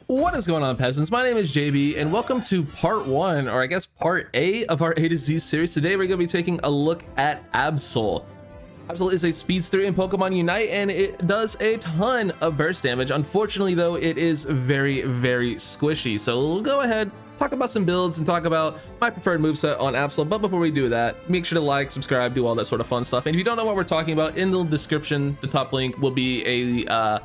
What is going on, peasants? My name is JB, and welcome to part 1, or I guess part A of our A to Z series. Today we're going to be taking a look at Absol. Absol is a speedster in Pokemon Unite, and it does a ton of burst damage. Unfortunately, though, it is very, very squishy. So we'll go ahead, talk about some builds, and talk about my preferred moveset on Absol. But before we do that, make sure to like, subscribe, do all that sort of fun stuff. And if you don't know what we're talking about, in the description, the top link will be a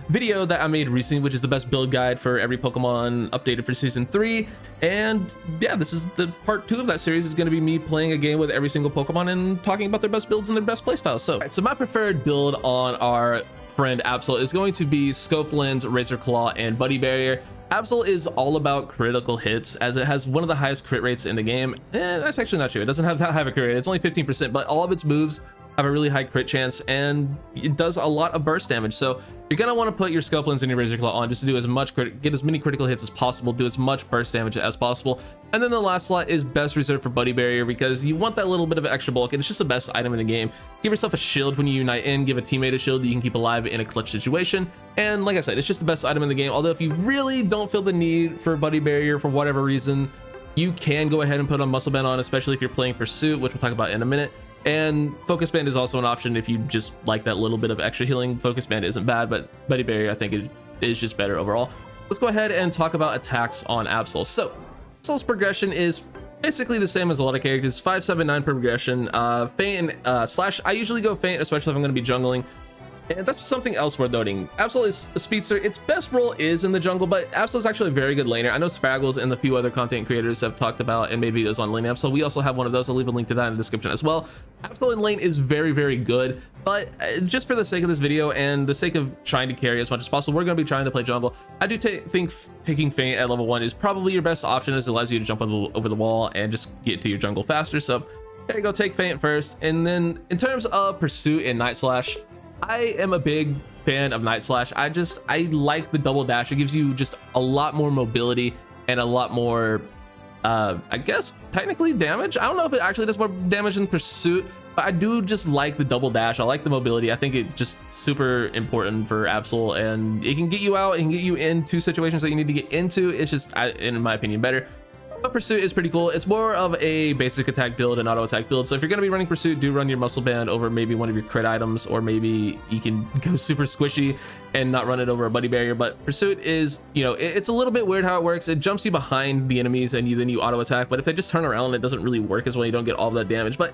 video that I made recently, which is the best build guide for every Pokemon updated for season 3. And yeah, this is the part 2 of that series. Is going to be me playing a game with every single Pokemon and talking about their best builds and their best playstyles. So my preferred build on our friend Absol is going to be Scope Lens, Razor Claw, and Buddy Barrier. Absol is all about critical hits, as it has one of the highest crit rates in the game. That's actually not true. It doesn't have that high of a crit rate. It's only 15%, but all of its moves have a really high crit chance, and it does a lot of burst damage. So you're gonna want to put your Scope Lens and your Razor Claw on just to do as much get as many critical hits as possible, do as much burst damage as possible. And then the last slot is best reserved for Buddy Barrier, because you want that little bit of extra bulk, and it's just the best item in the game. Give yourself a shield when you unite in, give a teammate a shield that you can keep alive in a clutch situation. And like I said, it's just the best item in the game. Although if you really don't feel the need for Buddy Barrier for whatever reason, you can go ahead and put a Muscle Band on, especially if you're playing Pursuit, which we'll talk about in a minute. And Focus Band is also an option if you just like that little bit of extra healing. Focus Band isn't bad, but Buddy Barrier I think is just better overall. Let's go ahead and talk about attacks on Absol. So Absol's progression is basically the same as a lot of characters, 5-7-9 progression. Feint and Slash. I usually go Feint, especially if I'm going to be jungling. And that's something else worth noting. Absol is a speedster. Its best role is in the jungle, but Absol is actually a very good laner. I know Spraggles and a few other content creators have talked about and made videos on lane Absol. We also have one of those. I'll leave a link to that in the description as well. Absol in lane is very, very good, but just for the sake of this video and the sake of trying to carry as much as possible, we're going to be trying to play jungle. I do think taking Feint at level 1 is probably your best option, as it allows you to jump over the wall and just get to your jungle faster. So there you go, take Feint first. And then in terms of Pursuit and Night Slash, I am a big fan of Night Slash. I like the double dash. It gives you just a lot more mobility and a lot more, I guess, technically damage. I don't know if it actually does more damage than Pursuit, but I do just like the double dash. I like the mobility. I think it's just super important for Absol, and it can get you out and get you into situations that you need to get into. It's just, in my opinion, better. But Pursuit is pretty cool. It's more of a basic attack build and auto attack build. So if you're going to be running Pursuit, do run your Muscle Band over maybe one of your crit items, or maybe you can go super squishy and not run it over a Buddy Barrier. But Pursuit is, you know, it's a little bit weird how it works. It jumps you behind the enemies and then you auto attack. But if they just turn around, it doesn't really work as well. You don't get all of that damage. But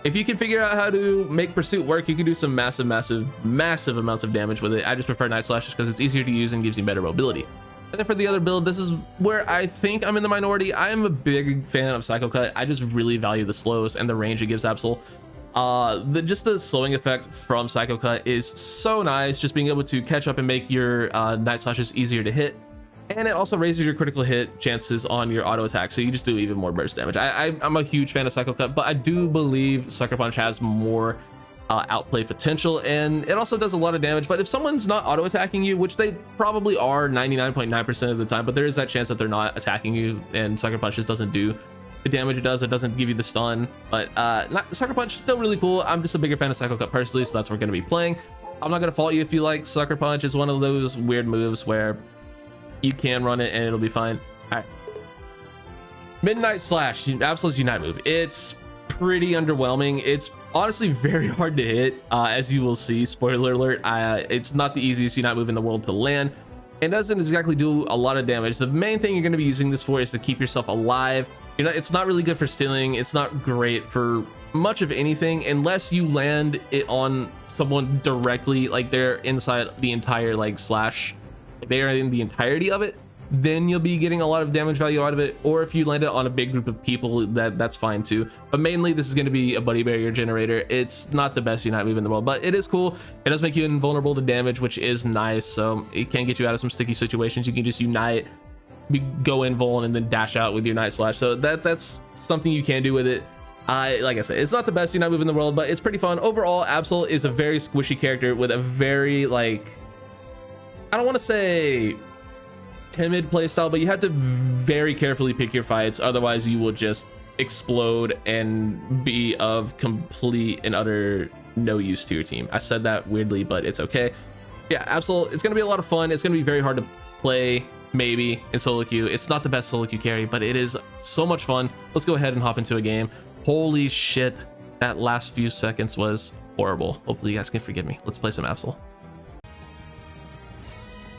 if you can figure out how to make Pursuit work, you can do some massive amounts of damage with it. I just prefer Night Slash just because it's easier to use and gives you better mobility. And then for the other build, this is where I think I'm in the minority. I am a big fan of Psycho Cut. I just really value the slows and the range it gives Absol. Just the slowing effect from Psycho Cut is so nice, just being able to catch up and make your Night Slashes easier to hit. And it also raises your critical hit chances on your auto attack, so you just do even more burst damage. I'm a huge fan of Psycho Cut, but I do believe Sucker Punch has more outplay potential, and it also does a lot of damage. But if someone's not auto attacking you, which they probably are 99.9% of the time, but there is that chance that they're not attacking you, and Sucker Punch just doesn't do the damage it does. It doesn't give you the stun, but Sucker Punch still really cool. I'm just a bigger fan of Psycho Cut personally, so that's what we're going to be playing. I'm not going to fault you if you like Sucker Punch. It's one of those weird moves where you can run it and it'll be fine. All right, Midnight Slash, Absol's Unite move. It's pretty underwhelming. It's honestly very hard to hit, as you will see. Spoiler alert, it's not the easiest Unite move in the world to land. It doesn't exactly do a lot of damage. The main thing you're going to be using this for is to keep yourself alive. You know, it's not really good for stealing. It's not great for much of anything unless you land it on someone directly, like they're inside the entire slash. They are in the entirety of it, then you'll be getting a lot of damage value out of it. Or if you land it on a big group of people, that's fine too. But mainly this is going to be a Buddy Barrier generator. It's not the best Unite move in the world, but it is cool. It does make you invulnerable to damage, which is nice. So it can get you out of some sticky situations. You can just Unite, go invuln, and then dash out with your Night Slash. So that's something you can do with it. Like I said, it's not the best Unite move in the world, but it's pretty fun. Overall, Absol is a very squishy character with a very, I don't want to say timid playstyle, but you have to very carefully pick your fights, otherwise you will just explode and be of complete and utter no use to your team. I said that weirdly, but it's okay. Yeah, Absol, it's gonna be a lot of fun. It's gonna be very hard to play maybe in solo queue. It's not the best solo queue carry, but it is so much fun. Let's go ahead and hop into a game. Holy shit, that last few seconds was horrible. Hopefully you guys can forgive me. Let's play some Absol.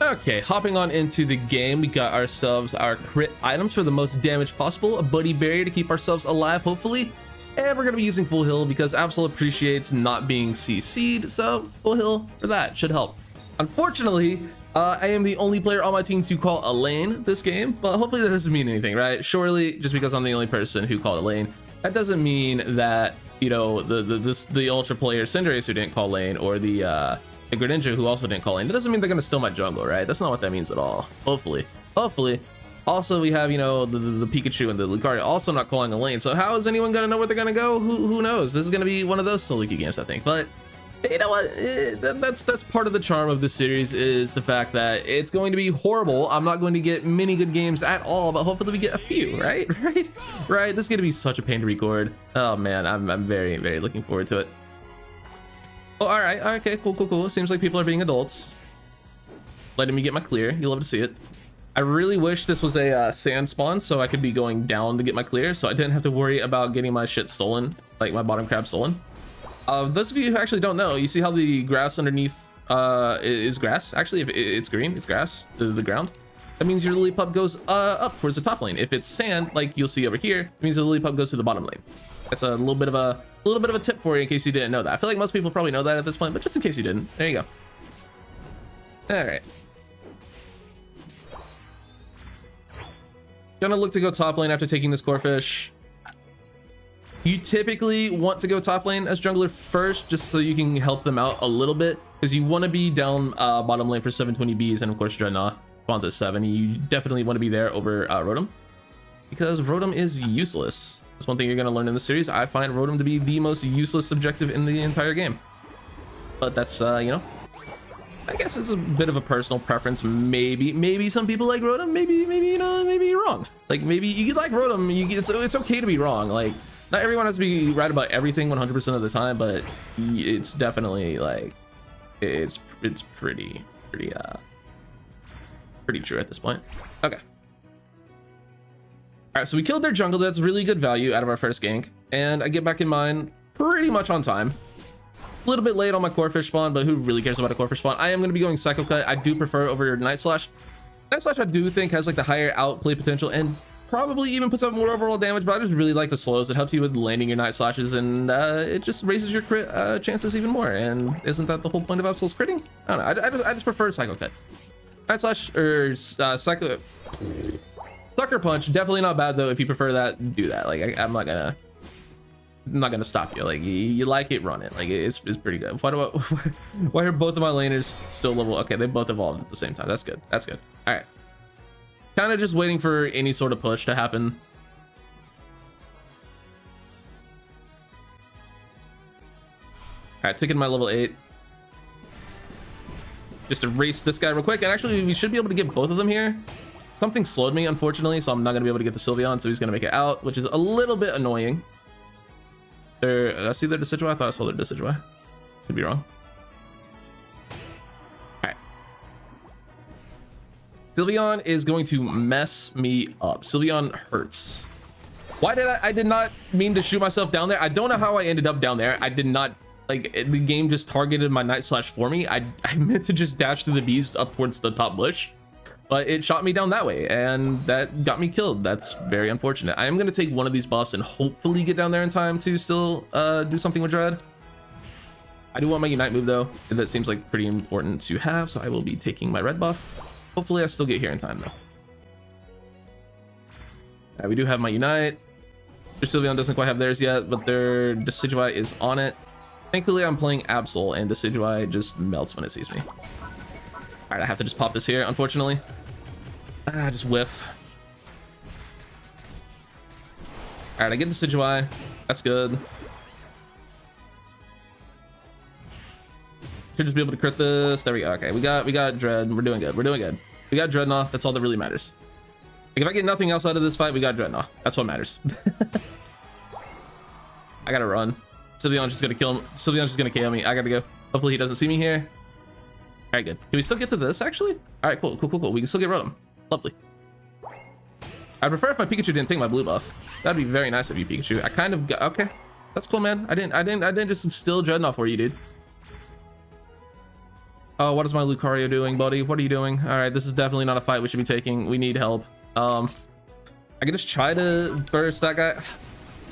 Okay, hopping on into the game, we got ourselves our crit items for the most damage possible, a buddy barrier to keep ourselves alive, hopefully, and we're gonna be using full heal because Absol appreciates not being CC'd, so full heal for that should help. Unfortunately, I am the only player on my team to call a lane this game, but hopefully that doesn't mean anything, right? Surely, just because I'm the only person who called a lane, that doesn't mean that, you know, the ultra player Cinderace who didn't call lane, or the Greninja who also didn't call lane, that doesn't mean they're gonna steal my jungle, right? That's not what that means at all. Hopefully. Also, we have, you know, the Pikachu and the Lucario also not calling a lane. So how is anyone gonna know where they're gonna go? Who knows? This is gonna be one of those solo queue games, I think. But you know what? That's part of the charm of this series, is the fact that it's going to be horrible. I'm not going to get many good games at all, but hopefully we get a few, right? Right. This is gonna be such a pain to record. Oh man, I'm very looking forward to it. Oh, all right. Okay, cool. Seems like people are being adults. Letting me get my clear. You love to see it. I really wish this was a sand spawn so I could be going down to get my clear, so I didn't have to worry about getting my shit stolen, like my bottom crab stolen. Those of you who actually don't know, you see how the grass underneath is grass? Actually, if it's green, it's grass, the ground. That means your Lillipup goes up towards the top lane. If it's sand, like you'll see over here, it means the Lillipup goes to the bottom lane. That's a little bit of a tip for you in case you didn't know that. I feel like most people probably know that at this point, but just in case you didn't, there you go. All right. Gonna look to go top lane after taking this Corphish. You typically want to go top lane as jungler first, just so you can help them out a little bit, because you want to be down bottom lane for 720 Bs, and of course Dreadnought spawns at 7. You definitely want to be there over Rotom, because Rotom is useless. That's one thing you're going to learn in the series. I find Rotom to be the most useless objective in the entire game. But that's, you know, I guess it's a bit of a personal preference. Maybe some people like Rotom. Maybe, you know, maybe you're wrong. Like, maybe you like Rotom. It's okay to be wrong. Like, not everyone has to be right about everything 100% of the time, but it's definitely, like, it's pretty true at this point. Okay. All right, so we killed their jungle. That's really good value out of our first gank, and I get back in mine pretty much on time. A little bit late on my Corphish spawn, but who really cares about a Corphish spawn? I am going to be going Psycho Cut. I do prefer over Night Slash. Night Slash I do think has like the higher outplay potential and probably even puts up more overall damage, but I just really like the slows. It helps you with landing your Night Slashes, and it just raises your crit chances even more. And isn't that the whole point of Absol's critting? I don't know. I just prefer Psycho Cut. Night Slash or Psycho... Sucker Punch, definitely not bad though. If you prefer that, do that. Like I'm not gonna stop you. Like you like it, run it. Like it's pretty good. Why are both of my laners still level? Okay, they both evolved at the same time. That's good. All right, kind of just waiting for any sort of push to happen. All right, taking my level 8 just to race this guy real quick, and actually we should be able to get both of them here. Something slowed me, unfortunately, so I'm not going to be able to get the Sylveon, so he's going to make it out, which is a little bit annoying. Did I see their Decidueye? I thought I saw their Decidueye. Could be wrong. Alright. Sylveon is going to mess me up. Sylveon hurts. Why did I did not mean to shoot myself down there. I don't know how I ended up down there. I did not, like, the game just targeted my Night Slash for me. I meant to just dash through the bees up towards the top bush, but it shot me down that way, and that got me killed. That's very unfortunate. I am going to take one of these buffs and hopefully get down there in time to still do something with Dread. I do want my Unite move, though. That seems like pretty important to have, so I will be taking my red buff. Hopefully I still get here in time, though. Right, we do have my Unite. Their Sylveon doesn't quite have theirs yet, but their Decidueye is on it. Thankfully, I'm playing Absol, and Decidueye just melts when it sees me. All right, I have to just pop this here, unfortunately. Just whiff. All right, I get the Decidueye. That's good. Should just be able to crit this. There we go. Okay, we got Dread. We're doing good. We got Dreadnought. That's all that really matters. Like, if I get nothing else out of this fight, we got Dreadnought. That's what matters. I gotta run. Sylveon's just gonna kill him. Sylveon's just gonna KO me. I gotta go. Hopefully he doesn't see me here. All right, good. Can we still get to this, actually? All right, cool. We can still get Rotom. Lovely. I'd prefer if my Pikachu didn't take my blue buff. That'd be very nice of you, Pikachu. I kind of got, okay. That's cool, man. I didn't just instill Dreadnought for you, dude. Oh, what is my Lucario doing, buddy? What are you doing? All right, this is definitely not a fight we should be taking. We need help. I can just try to burst that guy.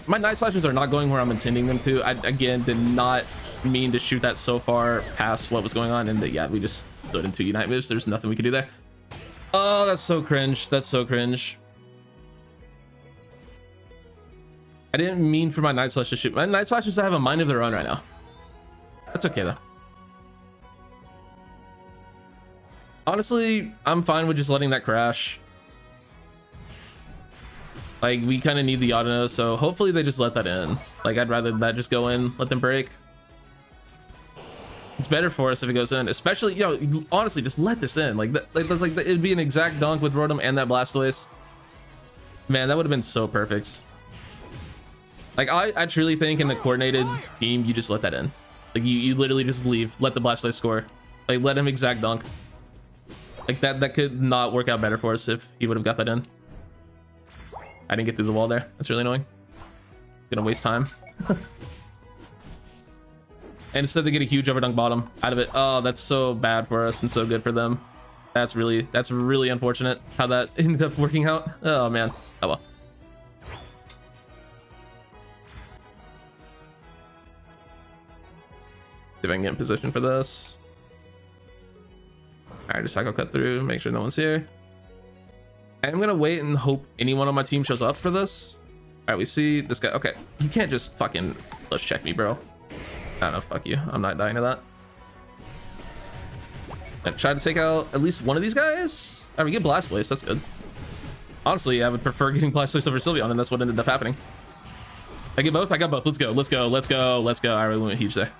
My Night Slashes are not going where I'm intending them to. I, again, did not mean to shoot that so far past what was going on. And yeah, we just stood into Unite moves. There's nothing we can do there. Oh, that's so cringe. That's so cringe. I didn't mean for my Night Slash to shoot. My Night Slashes have a mind of their own right now. That's okay, though. Honestly, I'm fine with just letting that crash. Like, we kind of need the auto, so hopefully they just let that in. Like, I'd rather that just go in, let them break. It's better for us if it goes in, especially, yo, honestly, just let this in. Like, that's like, it'd be an exact dunk with Rotom and that Blastoise. Man, that would have been so perfect. Like, I truly think in the coordinated team, you just let that in. Like, you literally just leave, let the Blastoise score. Like, let him exact dunk. Like, that could not work out better for us if he would have got that in. I didn't get through the wall there. That's really annoying. It's gonna waste time. And instead they get a huge overdunk bottom out of it. Oh, that's so bad for us and so good for them. That's really unfortunate how that ended up working out. Oh man. Oh well. See if I can get in position for this. Alright, just cycle cut through, make sure no one's here. I'm gonna wait and hope anyone on my team shows up for this. Alright, we see this guy. Okay, you can't just fucking let's check me, bro. I don't know, fuck you. I'm not dying to that. I try to take out at least one of these guys. Alright, we get Blastoise, that's good. Honestly, I would prefer getting Blastoise over Sylveon, and that's what ended up happening. I get both? I got both. Let's go, let's go, let's go, let's go. Alright, we went huge there.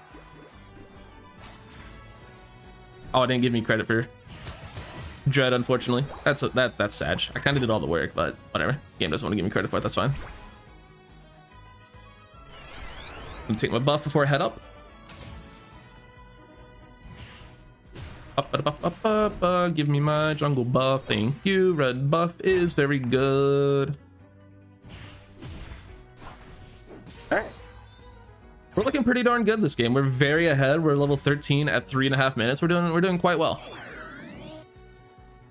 Oh, it didn't give me credit for Dread, unfortunately. That's sad. I kind of did all the work, but whatever. Game doesn't want to give me credit for it. That's fine. I'm gonna take my buff before I head up. Up. Give me my jungle buff. Thank you. Red buff is very good. All right. We're looking pretty darn good this game. We're very ahead. We're level 13 at 3.5 minutes. We're doing quite well.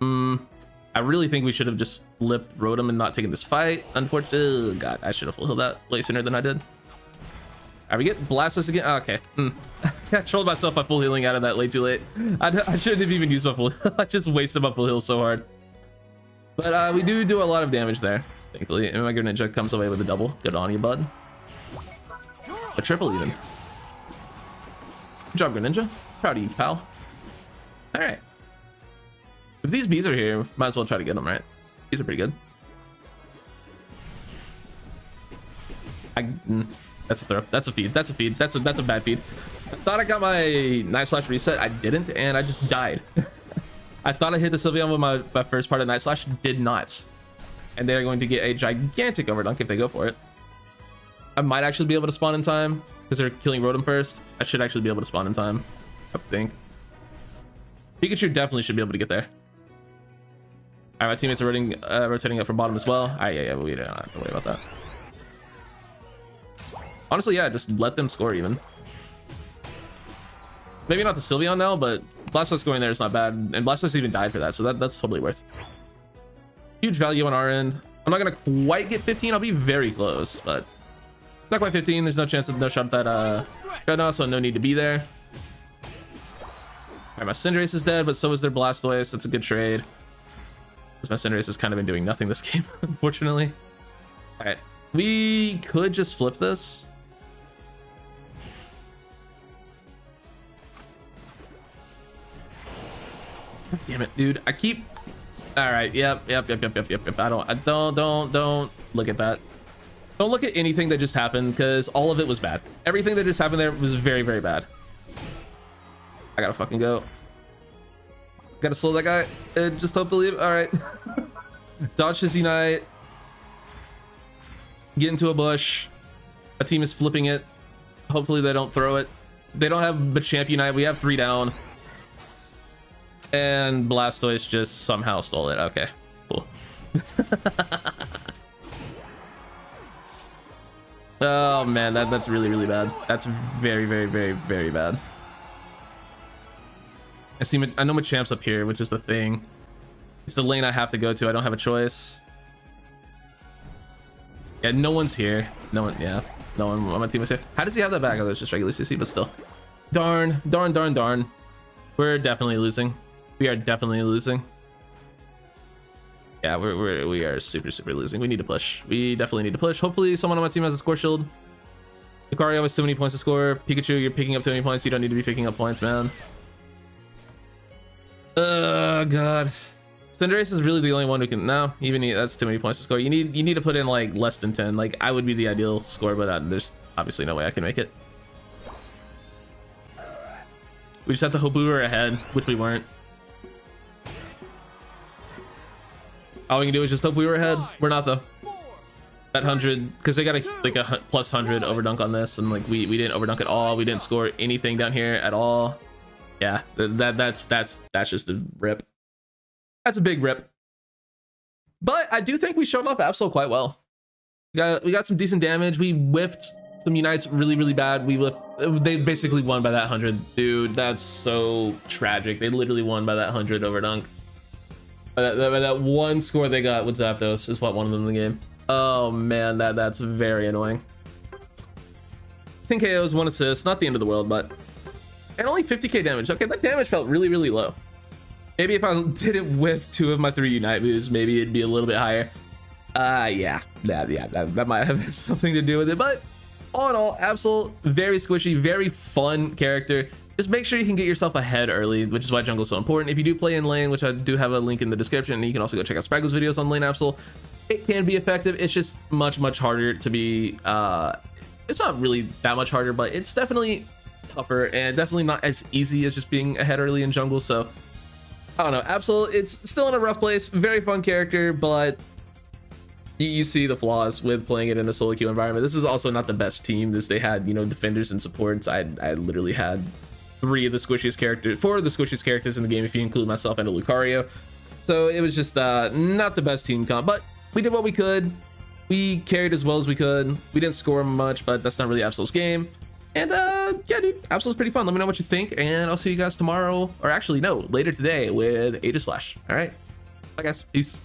I really think we should have just flipped Rotom and not taken this fight. Unfortunately, oh god, I should have full healed that way sooner than I did. Alright, we get Blastoise again. Oh, okay. I trolled myself by full healing out of that way too late. I shouldn't have even used my full. I just wasted my full heal so hard. But we do a lot of damage there, thankfully. And my Greninja comes away with a double. Good on you, bud. A triple even. Good job, Greninja. Proud of you, pal. All right. If these bees are here, might as well try to get them, right? These are pretty good. That's a throw. That's a feed. That's a feed. That's a bad feed. I thought I got my Night Slash reset. I didn't, and I just died. I thought I hit the Sylveon with my first part of Night Slash. Did not. And they're going to get a gigantic overdunk if they go for it. I might actually be able to spawn in time because they're killing Rotom first. I should actually be able to spawn in time, I think. Pikachu definitely should be able to get there. All right, my teammates are rotating up from bottom as well. All right, yeah, we don't have to worry about that. Honestly, yeah, just let them score even. Maybe not the Sylveon now, but Blastoise going there is not bad. And Blastoise even died for that, so that's totally worth. Huge value on our end. I'm not gonna quite get 15. I'll be very close, but not quite 15. There's no chance of no shot at that Dreadnought, so no need to be there. All right, my Cinderace is dead, but so is their Blastoise. That's a good trade. Because my Cinderace has kind of been doing nothing this game, unfortunately. All right, we could just flip this. Damn it, dude. I keep. All right. Yep. Don't look at that. Don't look at anything that just happened because all of it was bad. Everything that just happened there was very, very bad. I gotta fucking go. Gotta slow that guy and just hope to leave. All right. Dodge his Unite. Get into a bush. A team is flipping it. Hopefully they don't throw it. They don't have Machamp Unite. We have 3 down. And Blastoise just somehow stole it. Okay. Oh man, that's really, really bad. That's very, very, very, very bad. I know Machamp's up here, which is the thing. It's the lane I have to go to. I don't have a choice. Yeah, no one's here. No one, yeah. No one on my team is here. How does he have that back? Oh, there's just regular CC, but still. Darn, darn, darn, darn. We're definitely losing. We are definitely losing. Yeah, we are super, super losing. We need to push. We definitely need to push. Hopefully someone on my team has a score shield. Lucario has too many points to score. Pikachu, you're picking up too many points. You don't need to be picking up points, man. God. Cinderace is really the only one who can. No, even that's too many points to score. You need to put in like less than 10. Like I would be the ideal score, but there's obviously no way I can make it. We just have to hope we were ahead, which we weren't. All we can do is just hope we were ahead. We're not though. That 100, because they got a plus 100 overdunk on this, and like we didn't overdunk at all. We didn't score anything down here at all. Yeah, that's just a rip. That's a big rip. But I do think we showed off Absol quite well. We got some decent damage. We whiffed some unites really, really bad. They basically won by that 100. Dude, that's so tragic. They literally won by that 100 overdunk. By that one score they got with Zapdos is what won them the game. Oh man, that's very annoying. 10 KOs, 1 assist, not the end of the world, but and only 50k damage. Okay, that damage felt really, really low. Maybe if I didn't whiff 2 of my 3 Unite moves, maybe it'd be a little bit higher. Yeah, that might have something to do with it. But all in all, Absol, very squishy, very fun character. Just make sure you can get yourself ahead early, which is why jungle's so important. If you do play in lane, which I do have a link in the description, and you can also go check out Spraggle's videos on lane Absol. It can be effective. It's just much, much harder to be. It's not really that much harder, but it's definitely tougher and definitely not as easy as just being ahead early in jungle. So I don't know, Absol, it's still in a rough place. Very fun character, but you see the flaws with playing it in a solo queue environment. This is also not the best team. They had, you know, defenders and supports. I literally had 4 of the squishiest characters in the game if you include myself and a Lucario. So it was just not the best team comp, but we did what we could. We carried as well as we could. We didn't score much, but that's not really Absol's game. And yeah, dude, Absol's pretty fun. Let me know what you think, and I'll see you guys tomorrow, or actually no, later today with SWSH. All right, bye guys, peace.